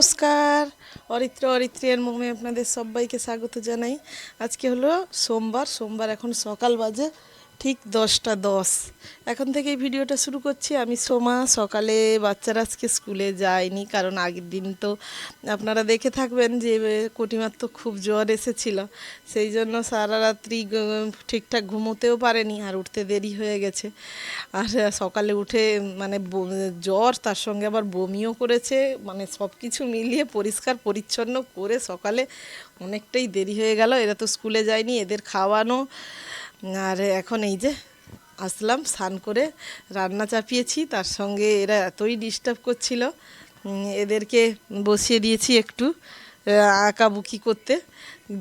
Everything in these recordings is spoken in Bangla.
নমস্কার। অরিত্রের মোমে আপনাদের সবাইকে স্বাগত জানাই। আজকে হলো সোমবার এখন সকাল বাজে ঠিক 10টা 10। এখন থেকেই ভিডিওটা শুরু করছি। আমি সোমা। সকালে বাচ্চারা আজকে স্কুলে যায়নি, কারণ আগের দিন তো আপনারা দেখে থাকবেন যে কটিমার তো খুব জ্বর এসেছিল, সেই জন্য সারা রাত্রি ঠিকঠাক ঘুমোতেও পারেনি, আর উঠতে দেরি হয়ে গেছে। আর সকালে উঠে মানে জ্বর, তার সঙ্গে আবার বমিও করেছে, মানে সব কিছু মিলিয়ে পরিষ্কার পরিচ্ছন্ন করে সকালে অনেকটাই দেরি হয়ে গেল। এরা তো স্কুলে যায়নি, এদের খাওয়ানো। আর এখন এই যে আসলাম, স্নান করে রান্না চাপিয়েছি। তার সঙ্গে এরা এতই ডিস্টার্ব করছিল, এদেরকে বসিয়ে দিয়েছি একটু আঁকাবুকি করতে।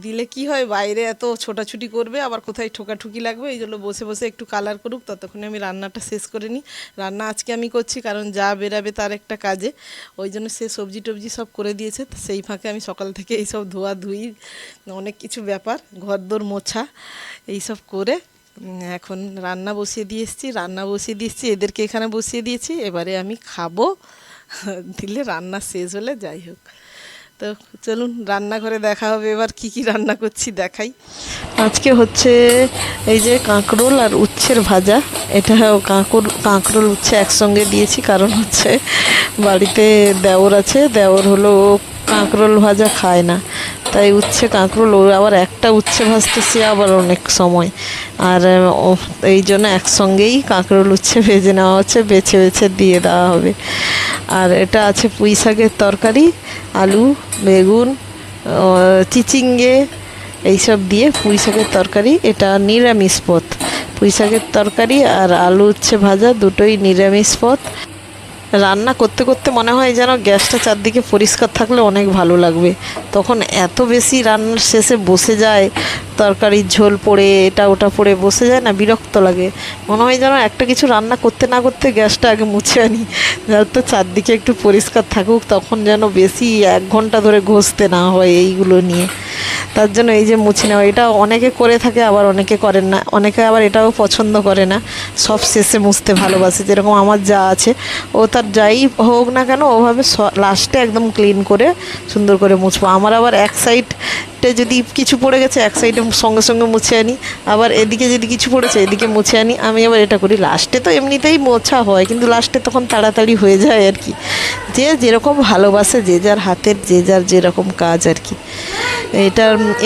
দিলে কি হয়, বাইরে এত ছোটাছুটি করবে, আবার কোথায় ঠোকাঠুকি লাগবে, এই জন্য বসে বসে একটু কালার করুক, ততক্ষণে আমি রান্নাটা শেষ করে নিই। রান্না আজকে আমি করছি, কারণ যা বেরাবে তার একটা কাজে, ওই জন্য সে সবজি টবজি সব করে দিয়েছে। সেই ফাঁকে আমি সকাল থেকে এইসব ধোয়াধুয়ি, অনেক কিছু ব্যাপার, ঘরদোর মোছা, এইসব করে এখন রান্না বসিয়ে দিয়ে এসেছি। এদেরকে এখানে বসিয়ে দিয়েছি, এবারে আমি খাবো। দিলে রান্না শেষ হলে যাই হোক। তো চলুন রান্নাঘরে দেখা হবে, এবার কি কি রান্না করছি দেখাই। আজকে হচ্ছে এই যে কাঁকরোল আর উচ্ছের ভাজা। এটা কাঁকরোল উচ্ছে একসঙ্গে দিয়েছি, কারণ হচ্ছে বাড়িতে দেওর আছে, দেওর হলো কাঁকরোল ভাজা খায় না, তাই উচ্ছে কাঁকরোল, ও আবার একটা উচ্ছে ভাজতে সে আবার অনেক সময়, আর এই জন্য একসঙ্গেই কাঁকরোল উচ্ছে ভেজে নেওয়া হচ্ছে, বেছে বেছে দিয়ে দেওয়া হবে। আর এটা আছে পুঁই শাকের তরকারি, আলু, বেগুন, চিচিঙ্গে এইসব দিয়ে পুঁই শাকের তরকারি। এটা নিরামিষ পদ, পুঁই শাকের তরকারি আর আলু উচ্ছে ভাজা, দুটোই নিরামিষ পদ। রান্না করতে করতে মনে হয় যেন গ্যাসটা চারদিকে পরিষ্কার থাকলে অনেক ভালো লাগবে, তখন এত বেশি রান্নার শেষে বসে যায়, তরকারির ঝোল পড়ে এটা ওটা পড়ে বসে যায় না, বিরক্ত লাগে। মনে হয় যেন একটা কিছু রান্না করতে না করতে গ্যাসটা আগে মুছে আনি, যাতে চারদিকে একটু পরিষ্কার থাকুক, তখন যেন বেশি 1 ঘন্টা ধরে ঘষতে না হয় এইগুলো নিয়ে। তার জন্য এই যে মুছে নেওয়া, এটা অনেকে করে থাকে, আবার অনেকে করেন না, অনেকে আবার এটাও পছন্দ করে না, সব শেষে মুছতে ভালোবাসে। যেরকম আমার যা আছে, ও তার যাই হোক না কেন ওভাবে লাস্টে একদম ক্লিন করে সুন্দর করে মুছবো। আমার আবার এক সাইডে যদি কিছু পড়ে গেছে, এক সাইডে সঙ্গে সঙ্গে মুছে আনি, আবার এদিকে যদি কিছু পড়েছে এদিকে মুছে আনি। আমি আবার এটা করি, লাস্টে তো এমনিতেই মোছা হয়, কিন্তু লাস্টে তখন তাড়াতাড়ি হয়ে যায় আর কি। যে যেরকম ভালোবাসে, যে যার হাতের যে যার যেরকম কাজ আর কি।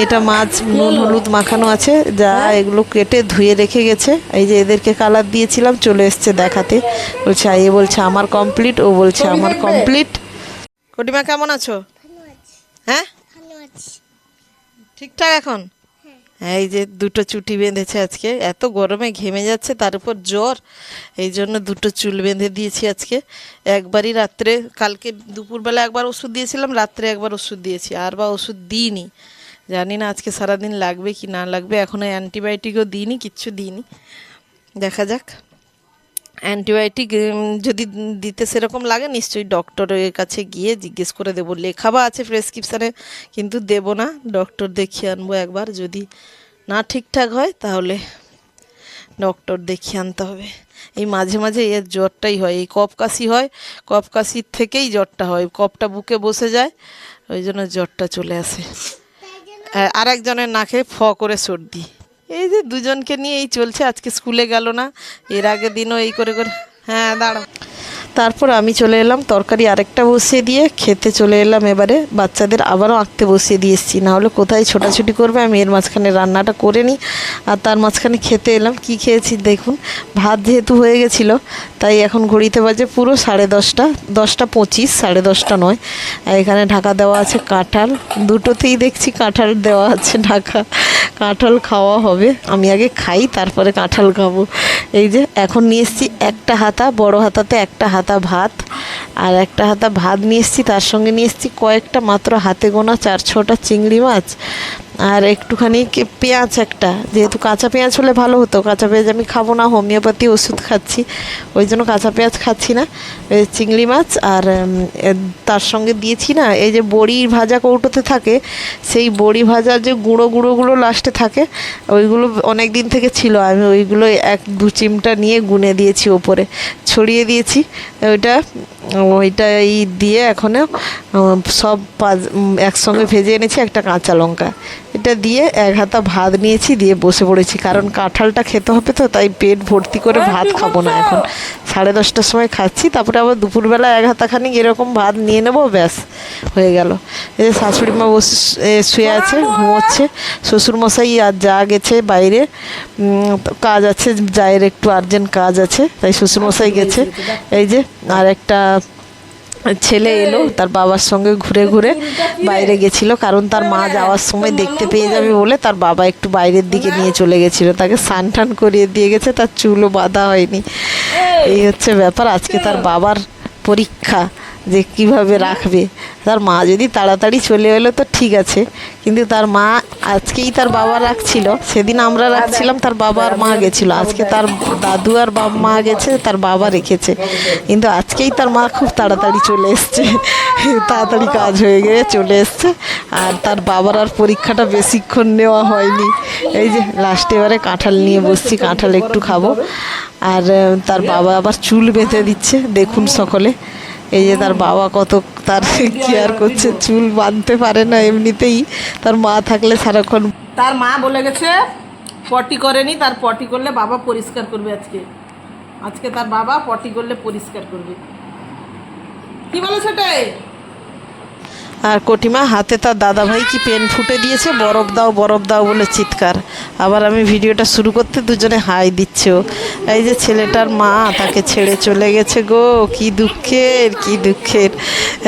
এটা মাছ নুন হলুদ মাখানো আছে, যা এগুলো কেটে ধুয়ে রেখে গেছে। এই যে এদেরকে কালার দিয়েছিলাম, চলে এসছে দেখাতে, বলছে এ বলছে আমার কমপ্লিট, ও বলছে আমার কমপ্লিট। কটিমা কেমন আছো? হ্যাঁ ঠিকঠাক এখন। এই যে দুটো চুটি বেঁধেছে আজকে, এত গরমে ঘেমে যাচ্ছে, তার উপর জ্বর, এই জন্য দুটো চুল বেঁধে দিয়েছি আজকে। একবারই রাত্রে, কালকে দুপুরবেলা একবার ওষুধ দিয়েছিলাম, রাত্রে একবার ওষুধ দিয়েছি, আর বা ওষুধ দিইনি। জানি না আজকে সারাদিন লাগবে কি না লাগবে, এখনও অ্যান্টিবায়োটিকও দিইনি, কিচ্ছু দিইনি, দেখা যাক। অ্যান্টিবায়োটিক যদি দিতে সেরকম লাগে, নিশ্চয়ই ডক্টরের কাছে গিয়ে জিজ্ঞেস করে দেবো, লেখাবা আছে প্রেসক্রিপশানে, কিন্তু দেবো না, ডক্টর দেখিয়ে আনবো একবার। যদি না ঠিকঠাক হয় তাহলে ডক্টর দেখিয়ে আনতে হবে। এই মাঝে মাঝে এর জ্বরটাই হয়, এই কফ কাশি হয়, কফ কাশির থেকেই জ্বরটা হয়, কফটা বুকে বসে যায়, ওই জন্য জ্বরটা চলে আসে। আর একজনের নাকে ফ করে সর্দি। এই যে দুজনকে নিয়ে এই চলছে, আজকে স্কুলে গেল না, এর আগের দিনও এই করে করে। হ্যাঁ দাঁড়াও। তারপর আমি চলে এলাম তরকারি আরেকটা বসিয়ে দিয়ে খেতে চলে এলাম। এবারে বাচ্চাদের আবারও আঁকতে বসিয়ে দিয়ে এসেছি, নাহলে কোথায় ছোটাছুটি করবে। আমি এর মাঝখানে রান্নাটা করে নিই, আর তার মাঝখানে খেতে এলাম। কি খেয়েছি দেখুন, ভাত যেহেতু হয়ে গেছিলো, তাই এখন ঘড়িতে বাজে পুরো 10:30, 10:25, 10:30 নয়। আর এখানে ঢাকা দেওয়া আছে কাঁঠাল, দুটোতেই দেখছি কাঁঠাল দেওয়া আছে ঢাকা। কাঁঠাল খাওয়া হবে, আমি আগে খাই তারপরে কাঁঠাল খাবো। এই যে এখন নিয়ে এসেছি একটা হাতা, বড় হাতাতে একটা হাতা ভাত, আর একটা হাতা ভাত নিয়ে এসেছি, তার সঙ্গে নিয়ে এসেছি কয়েকটা মাত্র হাতে গোনা 4-6টা চিংড়ি মাছ, আর একটুখানি পেঁয়াজ একটা, যেহেতু কাঁচা পেঁয়াজ হলে ভালো হতো, কাঁচা পেঁয়াজ আমি খাবো না, হোমিওপ্যাথি ওষুধ খাচ্ছি, ওই জন্য কাঁচা পেঁয়াজ খাচ্ছি না। চিংড়ি মাছ, আর তার সঙ্গে দিয়েছি না এই যে বড়ি ভাজা কৌটোতে থাকে, সেই বড়ি ভাজার যে গুঁড়োগুলো লাস্টে থাকে, ওইগুলো অনেক দিন থেকে ছিল, আমি ওইগুলো 1-2 চিমটা নিয়ে গুনে দিয়েছি, ওপরে ছড়িয়ে দিয়েছি। ওইটা ওইটাই দিয়ে এখনও সব একসঙ্গে ভেজে এনেছি, একটা কাঁচা লঙ্কা, এটা দিয়ে এক হাতা ভাত নিয়েছি, দিয়ে বসে পড়েছি। কারণ কাঁঠালটা খেতে হবে তো, তাই পেট ভর্তি করে ভাত খাবো না এখন, 10:30টার সময় খাচ্ছি, তারপরে আবার দুপুরবেলা এক হাতা খানিক এরকম ভাত নিয়ে নেবো, ব্যাস হয়ে গেল। এই যে শাশুড়ি মা বসে শুয়ে আছে, ঘুমোচ্ছে। শ্বশুরমশাই আর যা গেছে বাইরে, কাজ আছে, জায়ের একটু আর্জেন্ট কাজ আছে, তাই শ্বশুরমশাই গেছে। এই যে আর একটা ছেলে এলো, তার বাবার সঙ্গে ঘুরে ঘুরে বাইরে গেছিল, কারণ তার মা যাওয়ার সময় দেখতে পেয়ে যাবে বলে তার বাবা একটু বাইরের দিকে নিয়ে চলে গেছিলো, তাকে স্নান টান করিয়ে দিয়ে গেছে, তার চুলও বাঁধা হয়নি। এই হচ্ছে ব্যাপার। আজকে তার বাবার পরীক্ষা, যে কিভাবে রাখবে। তার মা যদি তাড়াতাড়ি চলে এলো তো ঠিক আছে, কিন্তু তার মা আজকেই তার বাবা রাখছিল, সেদিন আমরা রাখছিলাম, তার বাবা আর মা গেছিলো, আজকে তার দাদু আর মা গেছে, তার বাবা রেখেছে, কিন্তু আজকেই তার মা খুব তাড়াতাড়ি চলে এসছে, তাড়াতাড়ি কাজ হয়ে গিয়ে চলে এসছে। আর তার বাবার আর পরীক্ষাটা বেশিক্ষণ নেওয়া হয়নি। এই যে লাস্টে এবারে কাঁঠাল নিয়ে বসছি, কাঁঠাল একটু খাবো। আর তার বাবা আবার চুল বেঁধে দিচ্ছে, দেখুন সকলে। এই যে তার বাবা কত তার কেয়ার করছে, চুল বাঁধতে পারে না এমনিতেই, তার মা থাকলে সারাক্ষণ। তার মা বলে গেছে পটি করেনি, তার পটি করলে বাবা পরিষ্কার করবে। আজকে তার বাবা পটি করলে পরিষ্কার করবে। কি বলে সেটাই। আর কটিমা হাতে তার দাদাভাই কি পেন ফুটে দিয়েছে, বরফ দাও বলে চিৎকার। আবার আমি ভিডিওটা শুরু করতে দুজনে হাই দিচ্ছেও। এই যে ছেলেটার মা তাকে ছেড়ে চলে গেছে গো, কি দুঃখের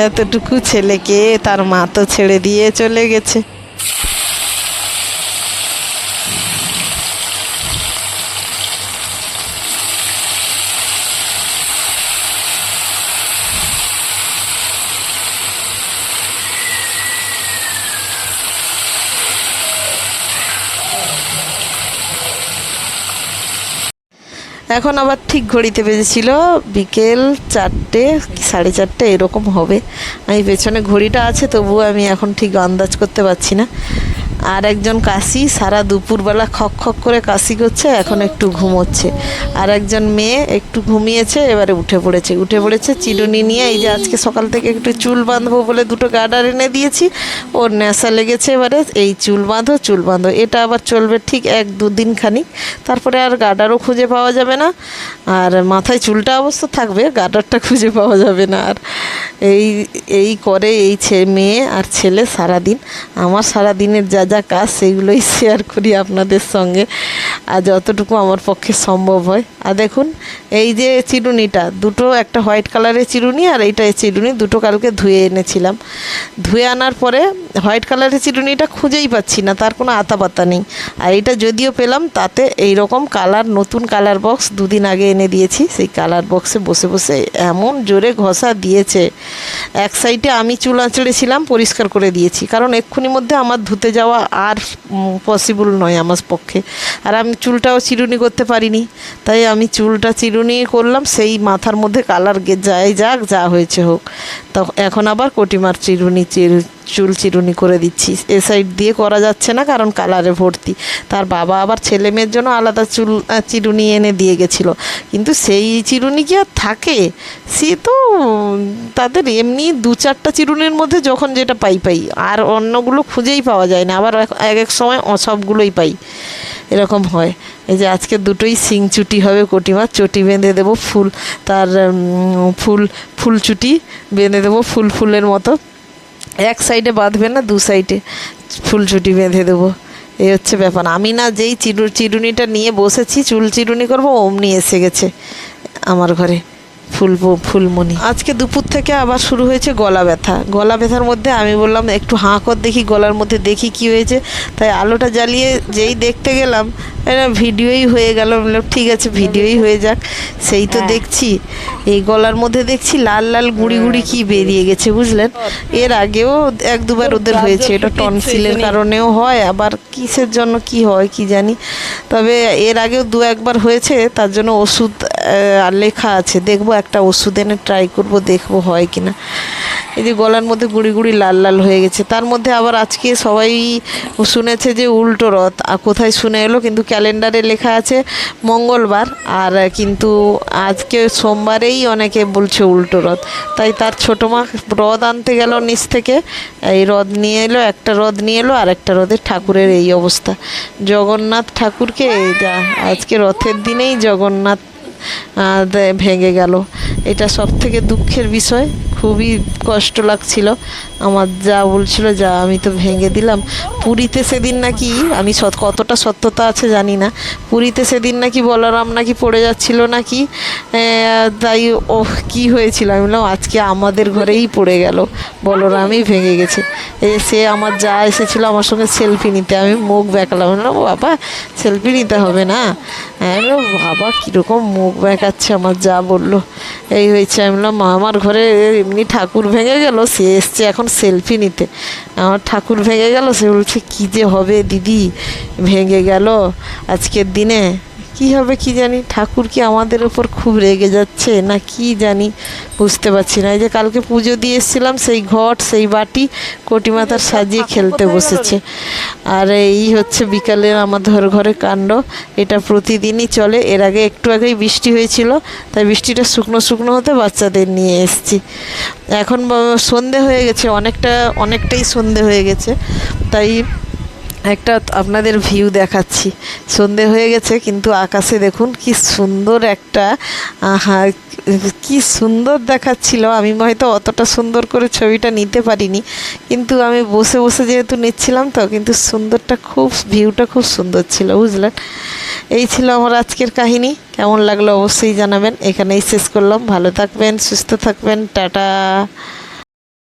এতটুকু ছেলেকে তার মা তো ছেড়ে দিয়ে চলে গেছে। এখন আবার ঠিক ঘড়িতে বেজেছিল বিকেল 4টে, 4:30 এরকম হবে। আমি পেছনে ঘড়িটা আছে, তবুও আমি এখন ঠিক আন্দাজ করতে পারছি না। আর একজন কাশি সারা দুপুরবেলা খক খক করে কাশি করছে, এখন একটু ঘুমোচ্ছে। আর একজন মেয়ে একটু ঘুমিয়েছে, এবারে উঠে পড়েছে চিরুনি নিয়ে। এই যে আজকে সকাল থেকে একটু চুল বাঁধবো বলে 2টো গার্ডার এনে দিয়েছি, ওর নেশা লেগেছে এবারে এই চুল বাঁধো। এটা আবার চলবে ঠিক 1-2 দিন খানিক, তারপরে আর গার্ডারও খুঁজে পাওয়া যাবে না। আর মাথায় চুলটা অবশ্য থাকবে, গার্ডারটা খুঁজে পাওয়া যাবে না। আর এই করে এই মেয়ে আর ছেলে সারাদিন। আমার সারাদিনের যা কাজ সেগুলোই শেয়ার করি আপনাদের সঙ্গে, আর যতটুকু আমার পক্ষে সম্ভব হয়। আর দেখুন এই যে চিরুনিটা, দুটো, একটা হোয়াইট কালারের চিরুনি আর এইটা চিরুনি, দুটো কালকে ধুয়ে এনেছিলাম। ধুয়ে আনার পরে হোয়াইট কালারের চিরুনিটা খুঁজেই পাচ্ছি না, তার কোনো আতা পাতা নেই। আর এটা যদিও পেলাম, তাতে এই রকম নতুন কালার বক্স 2 দিন আগে এনে দিয়েছি, সেই কালার বক্সে বসে বসে এমন জোরে ঘষা দিয়েছে। এক সাইডে আমি চুল আঁচড়েছিলাম, পরিষ্কার করে দিয়েছি, কারণ এক্ষুনি মধ্যে আমার ধুতে যাওয়া আর পসিবল নয় আমার পক্ষে। আর আমি চুলটাও চিরুনি করতে পারিনি, তাই আমি চুলটা চিরুনি করলাম, সেই মাথার মধ্যে কালার যা হয়েছে হোক। তো এখন আবার কটিমার চুল চিরুনি করে দিচ্ছি। এ সাইড দিয়ে করা যাচ্ছে না, কারণ কালারে ভর্তি। তার বাবা আবার ছেলে মেয়ের জন্য আলাদা চুল চিরুনি এনে দিয়ে গেছিলো, কিন্তু সেই চিরুনি কি আর থাকে? সে তো তাদের এমনি 2-4টা চিরুনির মধ্যে যখন যেটা পাই, আর অন্যগুলো খুঁজেই পাওয়া যায় না। আবার এক সময় সবগুলোই পাই, এরকম হয়। এই যে আজকে দুটোই শিং চুটি হবে কটিমার, চটি বেঁধে দেবো, ফুল চুটি বেঁধে দেবো, ফুলের মতো। এক সাইডে বাঁধবে না, 2 সাইডে ফুল চুটি বেঁধে দেবো। এই হচ্ছে ব্যাপার। আমি না যেই চিরুনিটা নিয়ে বসেছি চুল চিরুনি করবো, অমনি এসে গেছে আমার ঘরে ফুলমণি। আজকে দুপুর থেকে আবার শুরু হয়েছে গলা ব্যথার মধ্যে আমি বললাম একটু হাঁ কর দেখি, গলার মধ্যে দেখি কি হয়েছে। তাই আলোটা জ্বালিয়ে যেই দেখতে গেলাম, ভিডিওই হয়ে গেল। ঠিক আছে, ভিডিওই হয়ে যাক। সেই তো দেখছি এই গলার মধ্যে দেখছি লাল গুঁড়ি কি বেরিয়ে গেছে, বুঝলেন। এর আগেও 1-2বার ওদের হয়েছে, এটা টনসিলের কারণেও হয়, আবার কিসের জন্য কি হয় কি জানি। তবে এর আগেও 2-1বার হয়েছে, তার জন্য ওষুধ লেখা আছে, দেখবো একটা ওষুধ এনে ট্রাই করবো, দেখবো হয় কিনা। এই যে গলার মধ্যে গুড়ি গুড়ি লাল লাল হয়ে গেছে। তার মধ্যে আবার আজকে সবাই শুনেছে যে উল্টো রথ, আর কোথায় শুনে এলো, কিন্তু ক্যালেন্ডারে লেখা আছে মঙ্গলবার, আর কিন্তু আজকে সোমবারেই অনেকে বলছে উল্টো রথ। তাই তার ছোটো মা রথ আনতে গেল নিচ থেকে, এই রথ নিয়ে এলো, একটা রথ নিয়ে এলো, আর একটা রথের ঠাকুরের এই অবস্থা। জগন্নাথ ঠাকুরকে এই যা আজকে রথের দিনেই জগন্নাথ ভেঙে গেল। এটা সব থেকে দুঃখের বিষয়, খুবই কষ্ট লাগছিল। আমার যা বলছিল, যা আমি তো ভেঙে দিলাম। পুরীতে সেদিন নাকি, আমি কতটা সত্যতা আছে জানি না, পুরীতে সেদিন নাকি বলরাম নাকি পড়ে যাচ্ছিল নাকি, তাই ও কি হয়েছিল, আমি বললাম আজকে আমাদের ঘরেই পড়ে গেল, বলরামই ভেঙে গেছে। সে আমার যা এসেছিলো আমার সঙ্গে সেলফি নিতে, আমি মুখ বেঁকালাম, বললাম বাবা সেলফি নিতে হবে না। আমি বললাম বাবা কীরকম মুখ বেঁকাচ্ছে, আমার যা বললো এই হয়েছে। আমি বললাম আমার ঘরে এমনি ঠাকুর ভেঙে গেল, সে এসছে এখন সেলফি নিতে। আমার ঠাকুর ভেঙে গেল, সে বলছে কী যে হবে দিদি, ভেঙে গেল আজকের দিনে, কি হবে কি জানি। ঠাকুর কি আমাদের ওপর খুব রেগে যাচ্ছে না কি জানি, বুঝতে পারছি না। এই যে কালকে পুজো দিয়ে এসেছিলাম, সেই ঘট সেই বাটি কটি মাথার সাজিয়ে খেলতে বসেছে। আর এই হচ্ছে বিকালে আমাদের ঘরে কাণ্ড, এটা প্রতিদিনই চলে। এর আগে একটু আগেই বৃষ্টি হয়েছিল, তাই বৃষ্টিটা শুকনো শুকনো হতে বাচ্চাদের নিয়ে এসেছি। এখন সন্ধে হয়ে গেছে, অনেকটাই সন্ধে হয়ে গেছে, তাই একটা আপনাদের ভিউ দেখাচ্ছি। সন্ধে হয়ে গেছে কিন্তু আকাশে দেখুন কি সুন্দর একটা, কি সুন্দর দেখাচ্ছিল। আমি হয়তো অতটা সুন্দর করে ছবিটা নিতে পারিনি, কিন্তু আমি বসে বসে যেহেতু নিচ্ছিলাম তো, কিন্তু ভিউটা খুব সুন্দর ছিল, বুঝলেন। এই ছিল আমার আজকের কাহিনী। কেমন লাগলো অবশ্যই জানাবেন। এখানেই শেষ করলাম। ভালো থাকবেন, সুস্থ থাকবেন, টাটা।